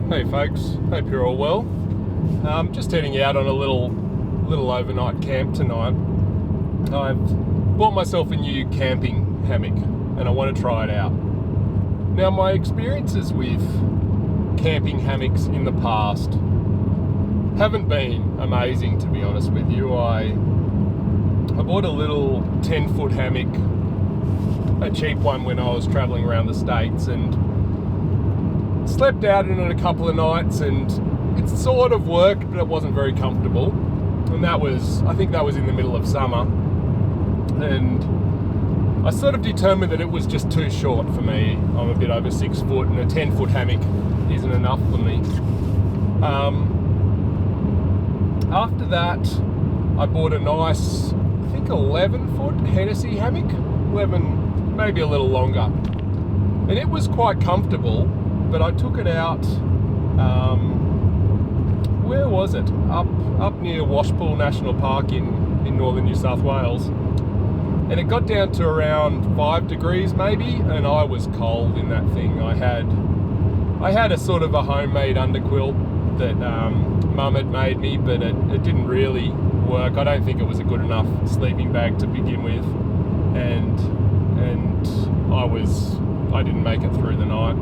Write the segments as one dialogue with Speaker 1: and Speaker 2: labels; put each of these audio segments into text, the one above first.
Speaker 1: Hey folks, hope you're all well. Just heading out on a little overnight camp tonight. I've bought myself a new camping hammock and I want to try it out. Now, my experiences with camping hammocks in the past haven't been amazing, to be honest with you. I bought a little 10-foot hammock, a cheap one, when I was traveling around the States, and slept out in it a couple of nights, and it sort of worked, but it wasn't very comfortable. And I think that was in the middle of summer, and I sort of determined that it was just too short for me. I'm a bit over 6 foot, and a 10-foot hammock isn't enough for me. After that, I bought a nice, I think 11-foot Hennessy hammock, 11, maybe a little longer, and it was quite comfortable. But I took it out, where was it? Up near Washpool National Park in northern New South Wales. And it got down to around 5 degrees maybe, and I was cold in that thing. I had a sort of a homemade underquilt that Mum had made me, but it didn't really work. I don't think it was a good enough sleeping bag to begin with, and I didn't make it through the night.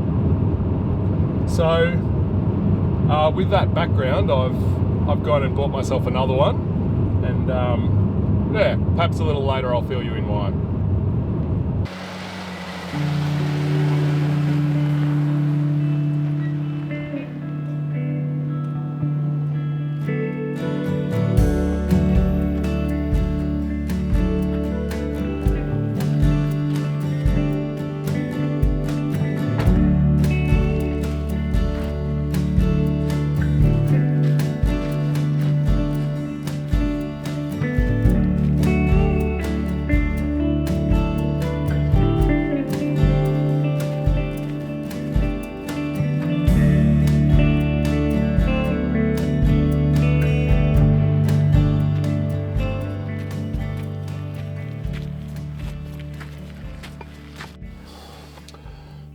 Speaker 1: So with that background, I've gone and bought myself another one, and perhaps a little later I'll fill you in why.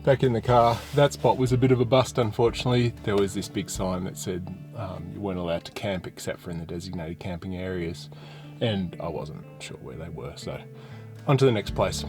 Speaker 1: Back in the car, that spot was a bit of a bust, unfortunately. There was this big sign that said you weren't allowed to camp except for in the designated camping areas, and I wasn't sure where they were, so on to the next place.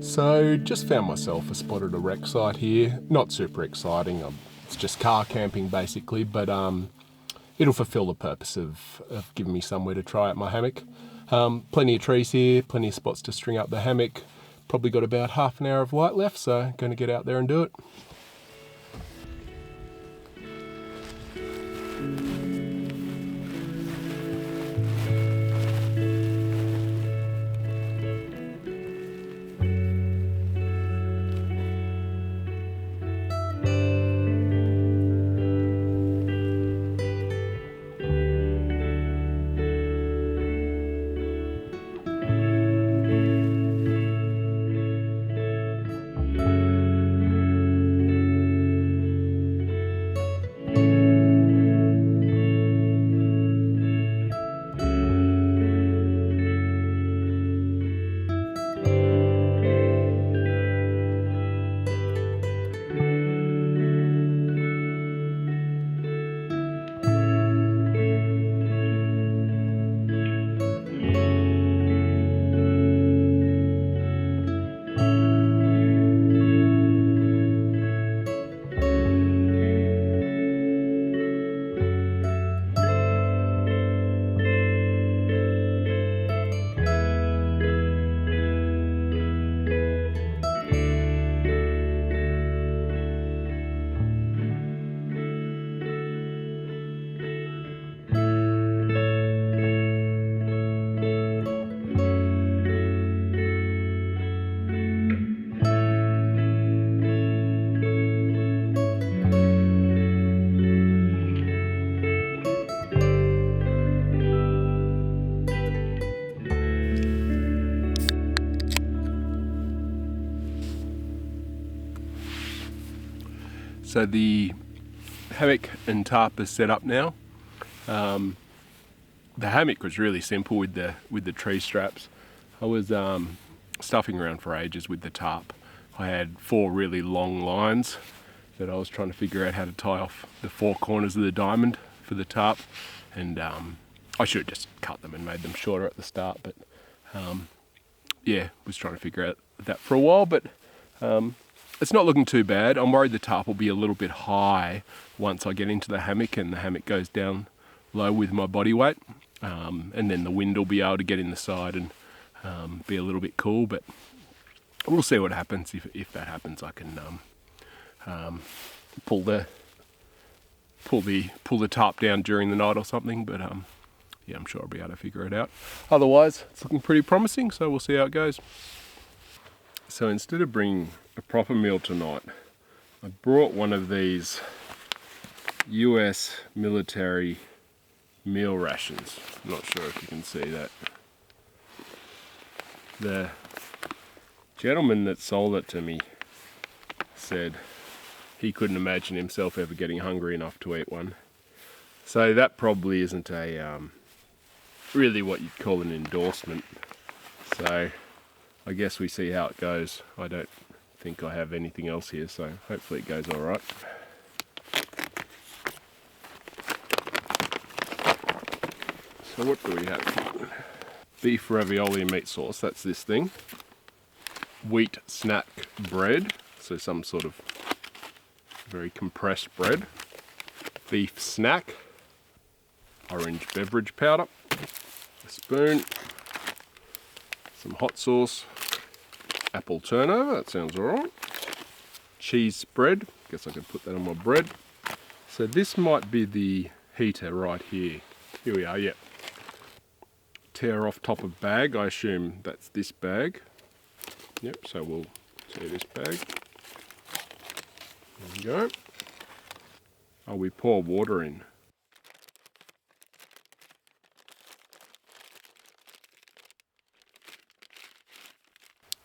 Speaker 1: So just found myself a spot at a wreck site here. Not super exciting, it's just car camping basically, but it'll fulfill the purpose of giving me somewhere to try out my hammock. Plenty of trees here, plenty of spots to string up the hammock. Probably got about half an hour of light left, so going to get out there and do it. So the hammock and tarp is set up now. The hammock was really simple with the tree straps. I was stuffing around for ages with the tarp. I had 4 really long lines that I was trying to figure out how to tie off the 4 corners of the diamond for the tarp, and I should have just cut them and made them shorter at the start, but yeah, was trying to figure out that for a while, but it's not looking too bad. I'm worried the tarp will be a little bit high once I get into the hammock and the hammock goes down low with my body weight, and then the wind will be able to get in the side and be a little bit cool, but we'll see what happens. If that happens, I can pull the tarp down during the night or something, but yeah, I'm sure I'll be able to figure it out. Otherwise, it's looking pretty promising, so we'll see how it goes. So instead of bringing a proper meal tonight, I brought one of these US military meal rations. I'm not sure if you can see that. The gentleman that sold it to me said he couldn't imagine himself ever getting hungry enough to eat one. So that probably isn't a really what you'd call an endorsement. So I guess we see how it goes. I don't think I have anything else here, so hopefully it goes all right. So what do we have? Beef ravioli and meat sauce, that's this thing. Wheat snack bread, so some sort of very compressed bread. Beef snack. Orange beverage powder. A spoon. Some hot sauce. Apple turnover, that sounds alright. Cheese spread, guess I could put that on my bread. So this might be the heater right here. Here we are, yep. Tear off top of bag, I assume that's this bag. Yep, so we'll tear this bag. There we go. Oh, we pour water in.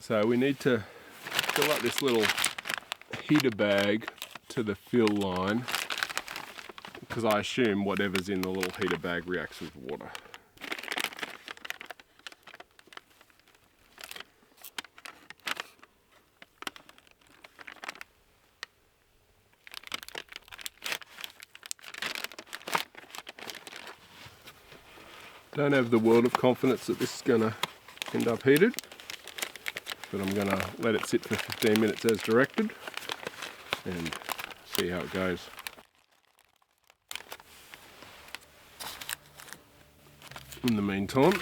Speaker 1: So we need to fill up this little heater bag to the fill line, because I assume whatever's in the little heater bag reacts with water. Don't have the world of confidence that this is going to end up heated, but I'm going to let it sit for 15 minutes as directed and see how it goes. In the meantime,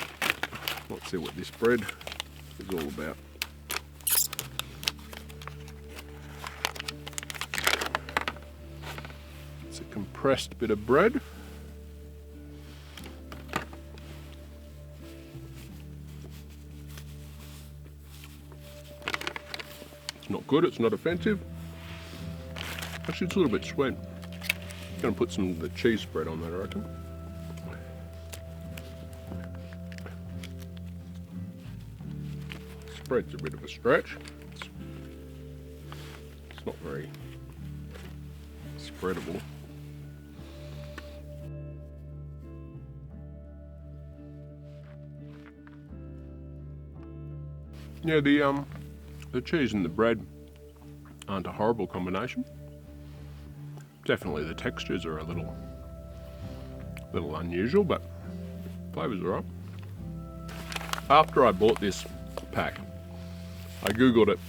Speaker 1: let's see what this bread is all about. It's a compressed bit of bread. Not good, it's not offensive. Actually, it's a little bit sweet. I'm going to put some of the cheese spread on that, I reckon. Spread's a bit of a stretch. It's not very spreadable. Yeah, the cheese and the bread aren't a horrible combination. Definitely the textures are a little unusual, but flavours are right. After I bought this pack, I googled it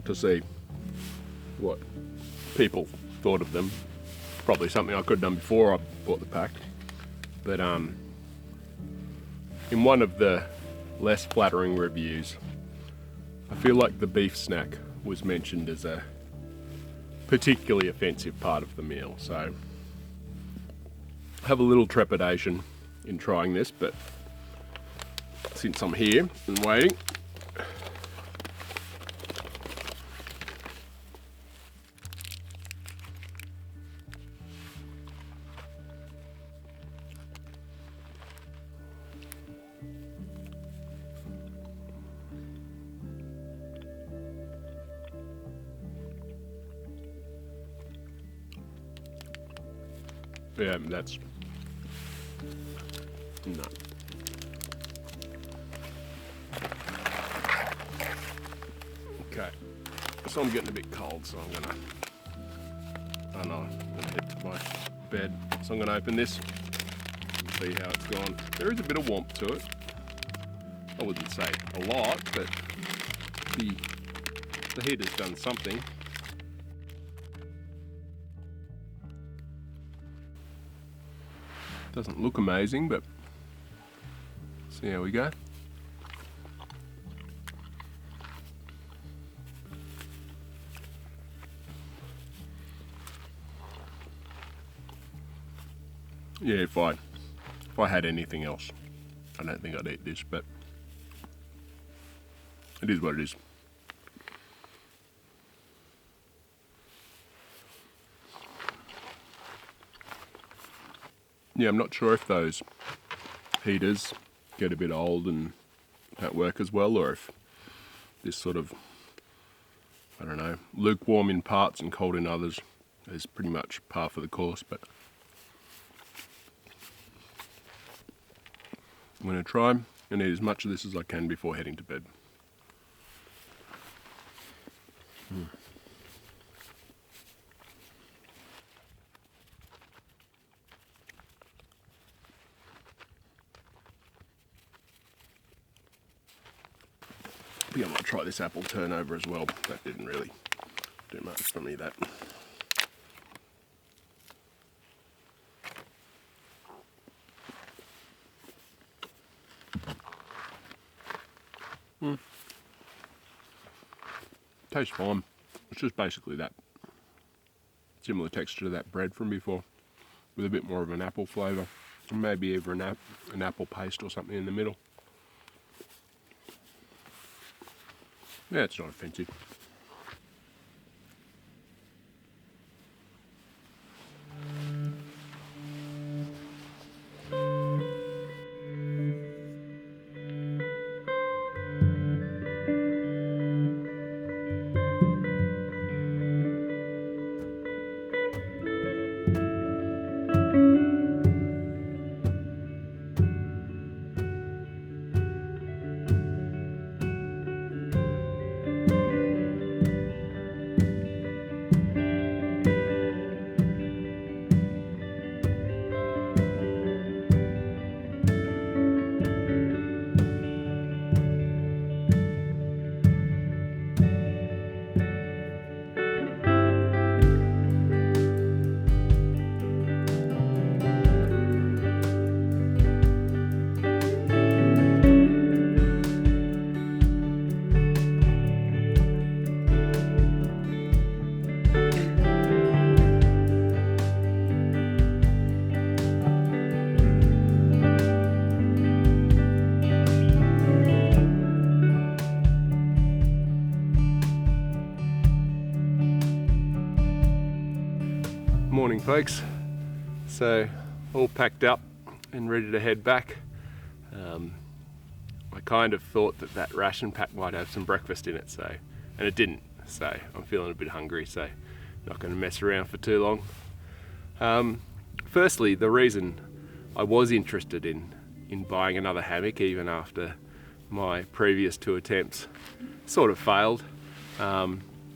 Speaker 1: to see what people thought of them. Probably something I could have done before I bought the pack, but in one of the less flattering reviews, I feel like the beef snack was mentioned as a particularly offensive part of the meal, so I have a little trepidation in trying this, but since I'm here and waiting,
Speaker 2: Yeah, that's... no. Okay, so I'm getting a bit cold, so I'm gonna... oh no, I'm gonna head to my bed. So I'm gonna open this, see how it's gone. There is a bit of warmth to it. I wouldn't say a lot, but the heater's done something. Doesn't look amazing, but see how we go. Yeah, if I had anything else, I don't think I'd eat this, but it is what it is. Yeah, I'm not sure if those heaters get a bit old and don't work as well, or if this sort of, I don't know, lukewarm in parts and cold in others is pretty much par for the course, but I'm going to try and eat as much of this as I can before heading to bed. I think I might try this apple turnover as well. That didn't really do much for me, that. Tastes fine. It's just basically that similar texture to that bread from before, with a bit more of an apple flavour, and maybe even an apple paste or something in the middle. Yeah, it's not offensive. Morning folks, so all packed up and ready to head back. I kind of thought that ration pack might have some breakfast in it, and it didn't, so I'm feeling a bit hungry, so not going to mess around for too long. Firstly, the reason I was interested in buying another hammock even after my previous 2 attempts sort of failed.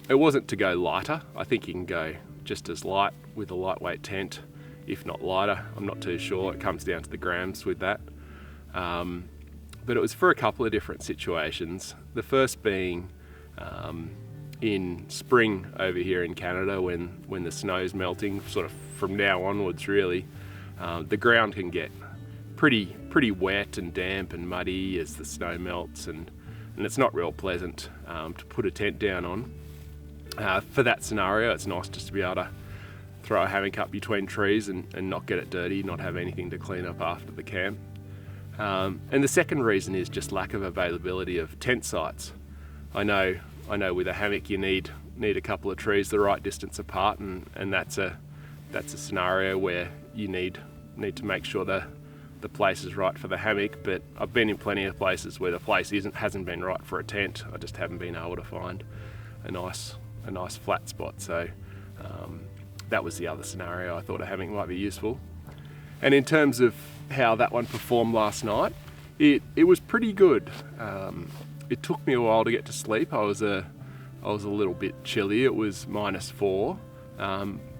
Speaker 2: It wasn't to go lighter. I think you can go just as light with a lightweight tent, if not lighter. I'm not too sure. It comes down to the grams with that. But it was for a couple of different situations. The first being in spring over here in Canada, when the snow's melting, sort of from now onwards really, the ground can get pretty wet and damp and muddy as the snow melts, and it's not real pleasant to put a tent down on. For that scenario, it's nice just to be able to throw a hammock up between trees and not get it dirty, not have anything to clean up after the camp. And the second reason is just lack of availability of tent sites. I know with a hammock you need a couple of trees the right distance apart, and that's a scenario where you need to make sure the place is right for the hammock. But I've been in plenty of places where the place hasn't been right for a tent. I just haven't been able to find a nice flat spot. So that was the other scenario. I thought a hammock might be useful. And in terms of how that one performed last night, it was pretty good. It took me a while to get to sleep. I was a little bit chilly. It was -4,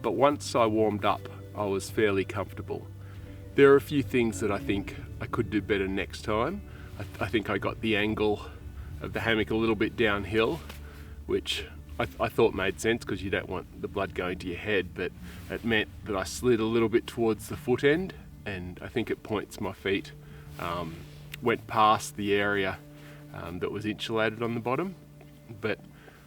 Speaker 2: but once I warmed up, I was fairly comfortable. There are a few things that I think I could do better next time. I think I got the angle of the hammock a little bit downhill, which I thought made sense because you don't want the blood going to your head, but it meant that I slid a little bit towards the foot end, and I think at points my feet went past the area that was insulated on the bottom. But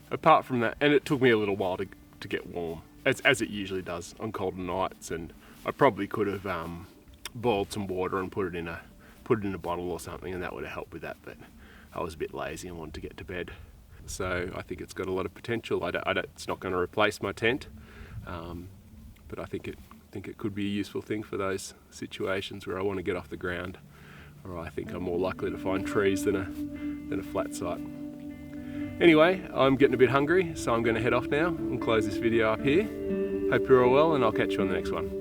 Speaker 2: apart from that, and it took me a little while to get warm, as it usually does on colder nights, and I probably could have boiled some water and put it in a bottle or something, and that would have helped with that, but I was a bit lazy and wanted to get to bed. So I think it's got a lot of potential. It's not going to replace my tent, but I think it could be a useful thing for those situations where I want to get off the ground, or I think I'm more likely to find trees than a flat site. Anyway, I'm getting a bit hungry, so I'm going to head off now and close this video up here. Hope you're all well, and I'll catch you on the next one.